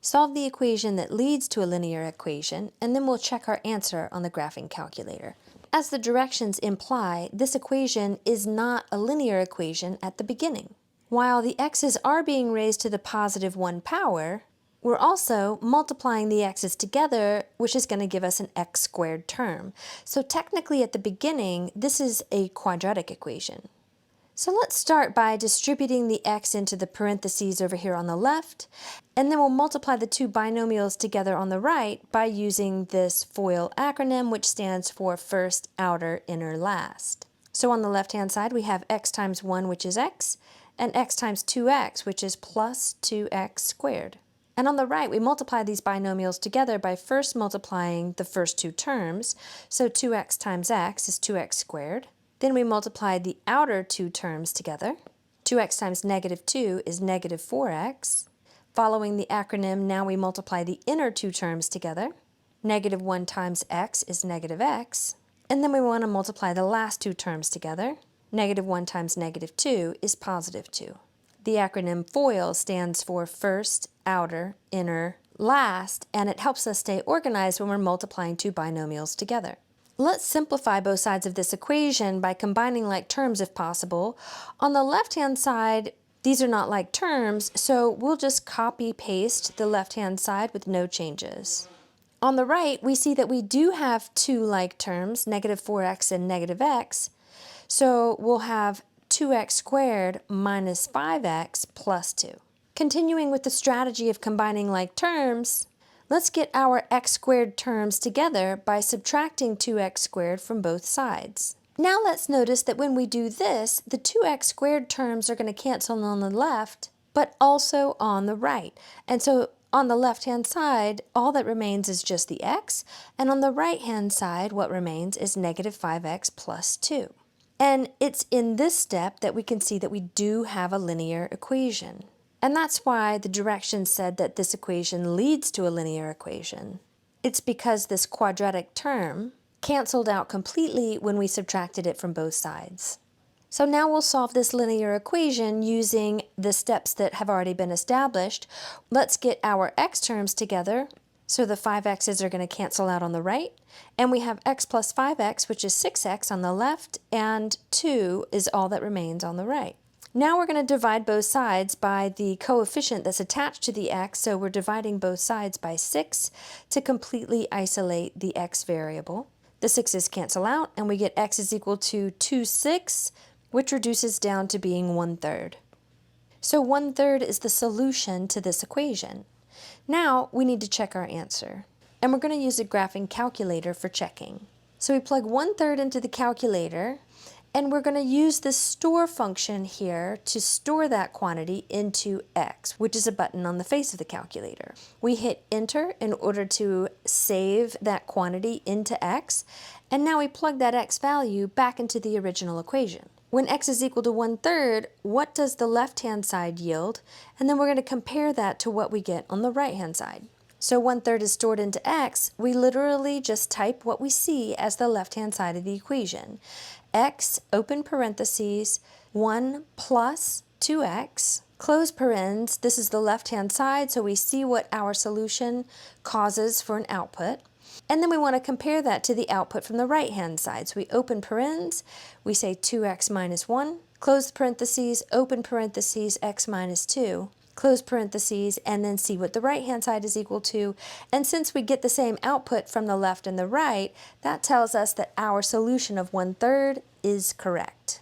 Solve the equation that leads to a linear equation, and then we'll check our answer on the graphing calculator. As the directions imply, this equation is not a linear equation at the beginning. While the x's are being raised to the positive 1 power, we're also multiplying the x's together, which is going to give us an x squared term. So technically at the beginning, this is a quadratic equation. So let's start by distributing the x into the parentheses over here on the left, and then we'll multiply the two binomials together on the right by using this FOIL acronym, which stands for first, outer, inner, last. So on the left-hand side, we have x times 1, which is x, and x times 2x, which is plus 2x squared. And on the right, we multiply these binomials together by first multiplying the first two terms. So 2x times x is 2x squared. Then we multiply the outer two terms together. 2x times negative 2 is negative 4x. Following the acronym, now we multiply the inner two terms together. Negative 1 times x is negative x. And then we want to multiply the last two terms together. Negative 1 times negative 2 is positive 2. The acronym FOIL stands for first, outer, inner, last, and it helps us stay organized when we're multiplying two binomials together. Let's simplify both sides of this equation by combining like terms if possible. On the left-hand side, these are not like terms, so we'll just copy-paste the left-hand side with no changes. On the right, we see that we do have two like terms, negative 4x and negative x, so we'll have 2x squared minus 5x plus 2. Continuing with the strategy of combining like terms, let's get our x squared terms together by subtracting 2x squared from both sides. Now let's notice that when we do this, the 2x squared terms are going to cancel on the left, but also on the right. And so on the left-hand side, all that remains is just the x, and on the right-hand side, what remains is negative 5x plus 2. And it's in this step that we can see that we do have a linear equation. And that's why the directions said that this equation leads to a linear equation. It's because this quadratic term canceled out completely when we subtracted it from both sides. So now we'll solve this linear equation using the steps that have already been established. Let's get our x terms together. So the 5x's are going to cancel out on the right, and we have x plus 5x, which is 6x on the left, and 2 is all that remains on the right. Now we're going to divide both sides by the coefficient that's attached to the x, so we're dividing both sides by 6 to completely isolate the x variable. The 6's cancel out, and we get x is equal to 2 6, which reduces down to being 1/3. So 1/3 is the solution to this equation. Now we need to check our answer, and we're going to use a graphing calculator for checking. So we plug 1/3 into the calculator, and we're going to use the store function here to store that quantity into x, which is a button on the face of the calculator. We hit enter in order to save that quantity into x, and now we plug that x value back into the original equation. When x is equal to 1/3, what does the left-hand side yield? And then we're going to compare that to what we get on the right-hand side. So 1/3 is stored into x. We literally just type what we see as the left-hand side of the equation. X, open parentheses, 1 plus 2x, close parens. This is the left-hand side, so we see what our solution causes for an output. And then we want to compare that to the output from the right-hand side. So we open parens, we say 2x minus 1, close parentheses, open parentheses, x minus 2, close parentheses, and then see what the right-hand side is equal to. And since we get the same output from the left and the right, that tells us that our solution of 1/3 is correct.